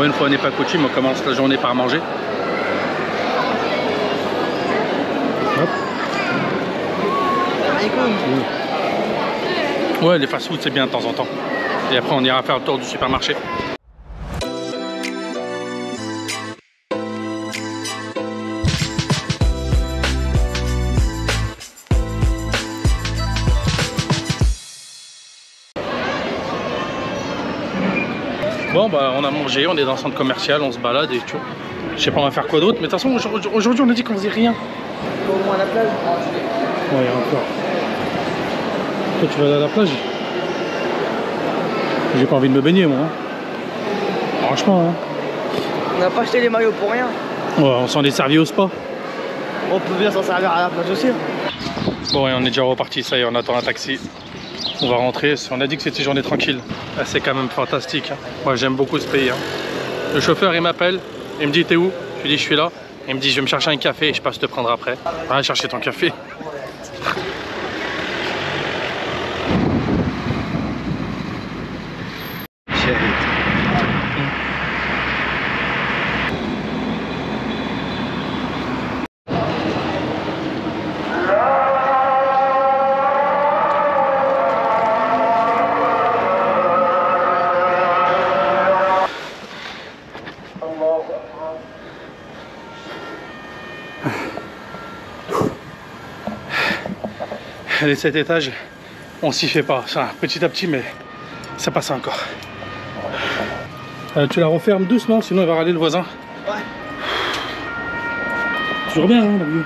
Bon, une fois on n'est pas coutume, on commence la journée par manger. Hop. Ouais, les fast-food c'est bien de temps en temps. Et après on ira faire le tour du supermarché. Bon bah on a mangé, on est dans le centre commercial, on se balade et tout. Je sais pas on va faire quoi d'autre, mais de toute façon aujourd'hui on a dit qu'on faisait rien. Au moins à la plage. Ouais, encore. Toi tu vas aller à la plage? J'ai pas envie de me baigner moi. Hein. Franchement. Hein. On n'a pas acheté les maillots pour rien. Ouais, on s'en est servi au spa. On peut bien s'en servir à la plage aussi. Bon et on est déjà reparti, ça y est, on attend un taxi. On va rentrer, on a dit que c'était journée tranquille. Ah, c'est quand même fantastique. Hein. Moi j'aime beaucoup ce pays. Hein. Le chauffeur il m'appelle, il me dit t'es où? Je lui dis je suis là. Il me dit je vais me chercher un café et je passe te prendre après. Va chercher ton café. Les 7 étages, on s'y fait pas, ça, petit à petit, mais ça passe encore. Tu la refermes doucement, sinon il va râler le voisin. Ouais. Toujours bien, hein, la vue.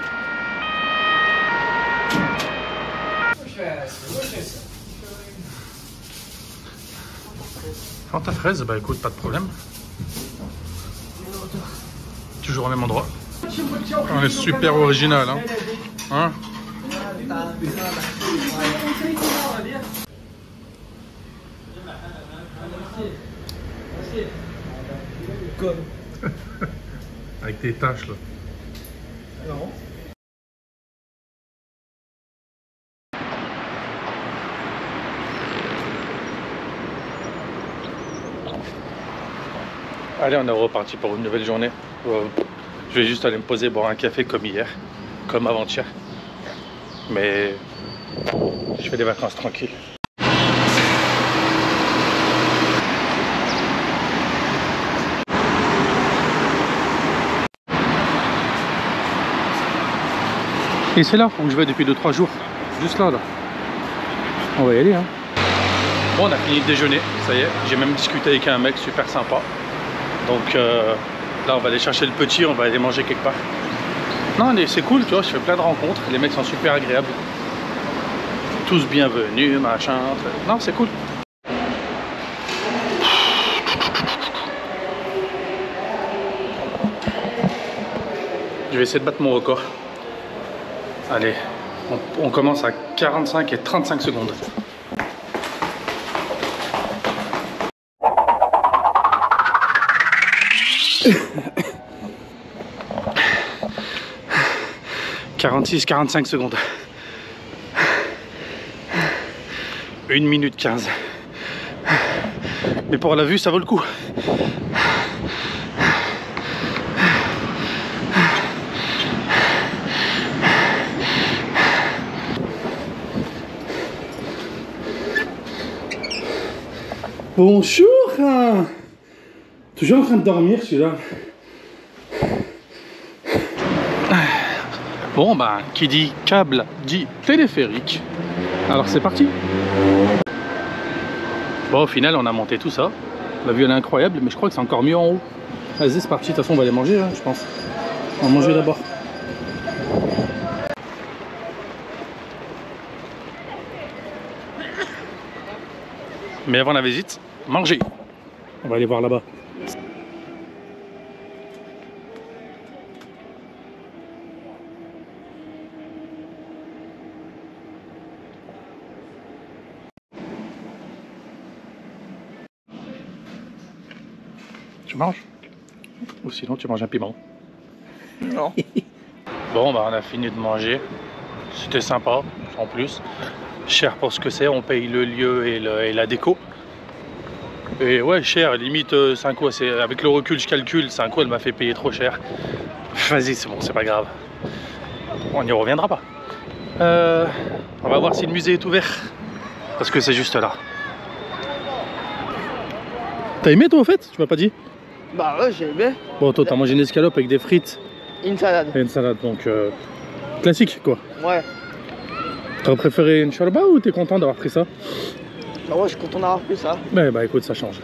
Fanta fraise, bah écoute, pas de problème. Toujours au même endroit. On est super original, hein. Hein? Avec tes taches là. Non. Allez, on est reparti pour une nouvelle journée. Je vais juste aller me poser, boire un café comme hier, comme avant-hier. Mais je fais des vacances tranquilles. Et c'est là où je vais depuis 2-3 jours. Juste là, là. On va y aller, hein. Bon, on a fini de déjeuner, ça y est. J'ai même discuté avec un mec super sympa. Donc là, on va aller chercher le petit, on va aller manger quelque part. Non, c'est cool, tu vois, je fais plein de rencontres. Les mecs sont super agréables. Tous bienvenus, machin. Non, c'est cool. Je vais essayer de battre mon record. Allez, on commence à 45 et 35 secondes. « 46-45 secondes. 1 minute 15. Mais pour la vue, ça vaut le coup. Bonjour. Toujours en train de dormir celui-là. Bon bah, qui dit câble dit téléphérique. Alors c'est parti. Bon, au final on a monté tout ça. La vue elle est incroyable, mais je crois que c'est encore mieux en haut. Vas-y, c'est parti, de toute façon on va aller manger, hein, je pense. On va manger d'abord. Mais avant la visite, manger. On va aller voir là-bas. Tu manges? Ou sinon tu manges un piment? Non. Bon bah on a fini de manger. C'était sympa en plus. Cher pour ce que c'est, on paye le lieu et la déco. Et ouais, cher, limite, c'est un coup, avec le recul, je calcule, c'est un coup, elle m'a fait payer trop cher. Vas-y, c'est bon, c'est pas grave. On n'y reviendra pas. On va voir si le musée est ouvert. Parce que c'est juste là. T'as aimé toi, au fait? Tu m'as pas dit? Bah ouais, j'ai aimé. Bon, toi, t'as mangé une escalope avec des frites. Une salade. Et une salade, donc classique, quoi. Ouais. T'aurais préféré une shorba ou t'es content d'avoir pris ça? Bah ouais, je suis content d'avoir pris ça. Bah écoute, ça change.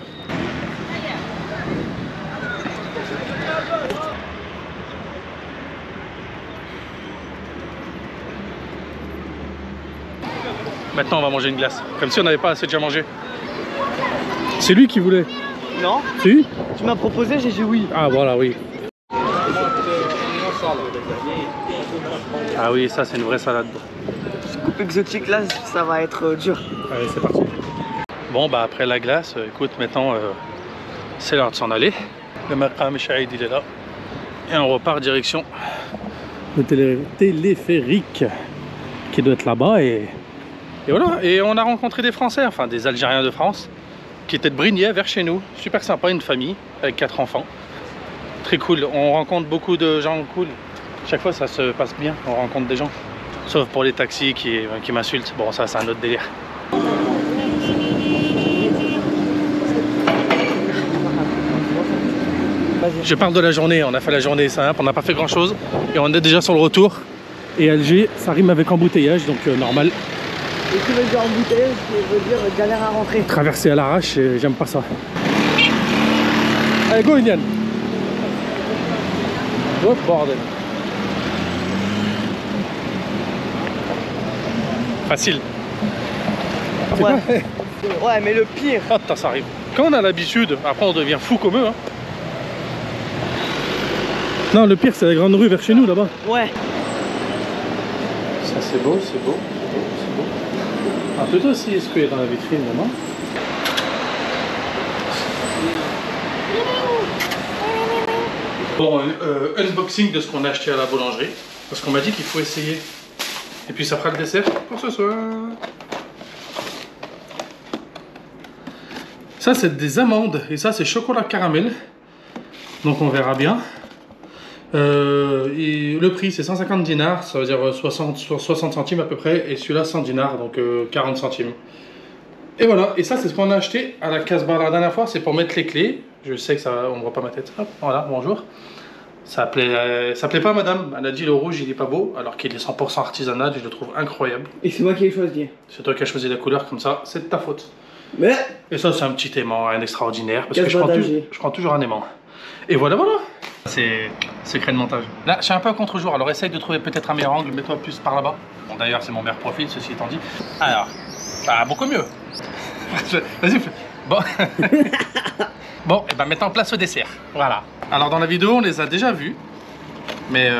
Maintenant on va manger une glace, comme si on n'avait pas assez déjà mangé. C'est lui qui voulait. Non? Si? Tu m'as proposé, j'ai dit oui. Ah voilà, oui. Ah oui, ça c'est une vraie salade. Coupe exotique là, ça va être dur. Allez, c'est parti. Bon bah après la glace, écoute, maintenant c'est l'heure de s'en aller. Le Maqam Shaïd il est là. Et on repart direction le téléphérique qui doit être là-bas et voilà. Et on a rencontré des Français, enfin des Algériens de France, qui étaient de Brignais vers chez nous. Super sympa, une famille avec 4 enfants. Très cool, on rencontre beaucoup de gens cool. Chaque fois ça se passe bien, on rencontre des gens. Sauf pour les taxis qui m'insultent. Bon ça c'est un autre délire. Je parle de la journée, on a fait la journée simple, on n'a pas fait grand chose. Et on est déjà sur le retour. Et Alger, ça rime avec embouteillage, donc normal. Et tu veux dire embouteillage, je veux dire galère à rentrer. Traverser à l'arrache, j'aime pas ça. Allez, go Indian. Oh bordel. Facile. Ouais. Ouais, mais le pire. Ah, ça arrive. Quand on a l'habitude, après on devient fou comme eux. Hein. Non, le pire c'est la grande rue vers chez nous là-bas. Ouais. Ça c'est beau, c'est beau, c'est beau, c'est beau. Un peu toi aussi, est-ce qu'il y a dans la vitrine maman? Bon, unboxing de ce qu'on a acheté à la boulangerie. Parce qu'on m'a dit qu'il faut essayer. Et puis ça fera le dessert pour ce soir. Ça c'est des amandes et ça c'est chocolat caramel. Donc on verra bien. Et le prix c'est 150 dinars, ça veut dire 60 centimes à peu près. Et celui-là 100 dinars, donc 40 centimes. Et voilà, et ça c'est ce qu'on a acheté à la Casbah la dernière fois, c'est pour mettre les clés. Je sais que ça, on ne voit pas ma tête. Hop, voilà, bonjour. Ça plaît pas madame, elle a dit le rouge il est pas beau, alors qu'il est 100% artisanal, je le trouve incroyable. Et c'est moi qui ai choisi. C'est toi qui as choisi la couleur comme ça, c'est de ta faute. Mais... Et ça c'est un petit aimant, un extraordinaire, parce que je prends toujours un aimant. Et voilà, voilà. C'est secret de montage. Là, je suis un peu à contre-jour, alors essaye de trouver peut-être un meilleur angle, mets-toi plus par là-bas. Bon d'ailleurs c'est mon meilleur profil, ceci étant dit. Alors, ah, beaucoup mieux. Vas-y, bon. Bon, et ben maintenant place au dessert. Voilà. Alors dans la vidéo on les a déjà vus, mais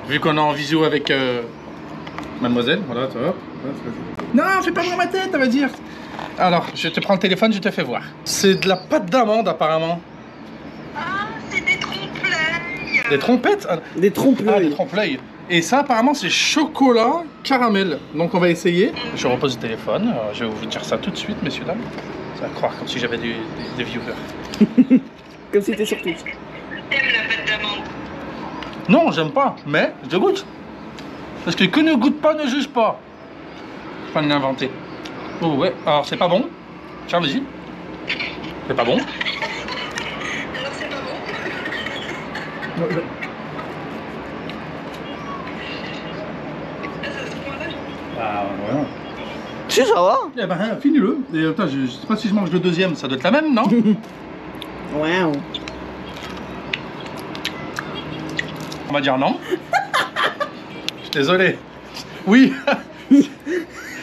vu qu'on est en visio avec mademoiselle, voilà, tu vois. Non, fais pas voir ma tête, elle va dire. Alors, je te prends le téléphone, je te fais voir. C'est de la pâte d'amande apparemment. Ah, c'est des trompe-l'œil. Des trompettes? Des trompe-l'œil. Ah, des trompe-l'œil. Et ça apparemment c'est chocolat caramel. Donc on va essayer. Je repose le téléphone, je vais vous dire ça tout de suite, messieurs dames. Ça va croire comme si j'avais des viewers. Comme si t'étais sur Twitch. T'aimes la pâte d'amande? Non, j'aime pas, mais je goûte. Parce que qui ne goûte pas ne juge pas. Je vais l'inventer. Oh ouais, alors c'est pas bon. Tiens, vas-y. C'est pas bon. Alors c'est pas bon? Ah ouais. Si, ça va. Eh ben, finis-le. Et attends, je sais pas si je mange le deuxième, ça doit être la même, non? Ouais. On va dire non. Je suis désolé. Oui.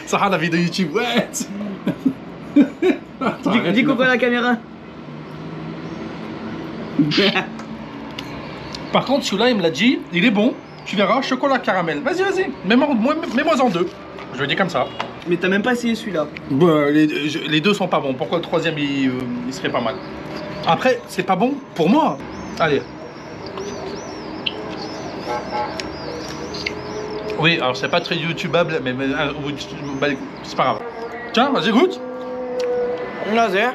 Ça a la vidéo YouTube. Ouais. Dis coucou à la caméra. Par contre, celui-là, il me l'a dit, il est bon. Tu verras, chocolat caramel. Vas-y, vas-y. Mets-moi en deux. Je le dis comme ça. Mais t'as même pas essayé celui-là. Bah, les deux sont pas bons. Pourquoi le troisième, il serait pas mal? Après, c'est pas bon pour moi. Allez. Oui, alors c'est pas très youtubable, mais c'est pas grave. Tiens, vas-y, goûte. Laser.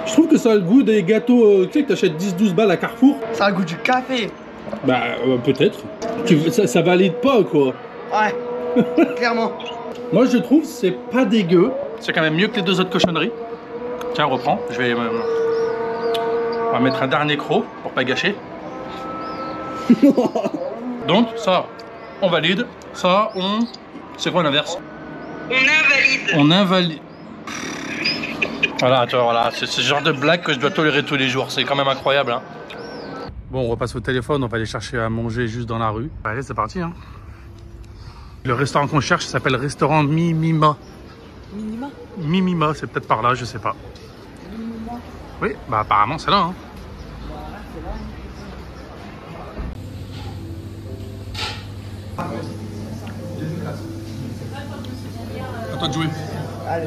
Je trouve que ça a le goût des gâteaux, tu sais, que t'achètes 10-12 balles à Carrefour. Ça a le goût du café. Bah, peut-être. Ça valide pas, quoi. Ouais, clairement. Moi, je trouve c'est pas dégueu. C'est quand même mieux que les deux autres cochonneries. Tiens, reprends. Je vais... on va mettre un dernier croc pour pas gâcher. Donc, ça, on valide. Ça, on... C'est quoi l'inverse? On invalide. On invalide. Voilà, tu vois, voilà. C'est ce genre de blague que je dois tolérer tous les jours. C'est quand même incroyable, hein. Bon, on repasse au téléphone. On va aller chercher à manger juste dans la rue. Allez, c'est parti, hein. Le restaurant qu'on cherche s'appelle restaurant Mimima. Minima. Mimima, c'est peut-être par là, je sais pas. Minima. Oui, bah apparemment c'est là, hein. À toi de jouer. Allez.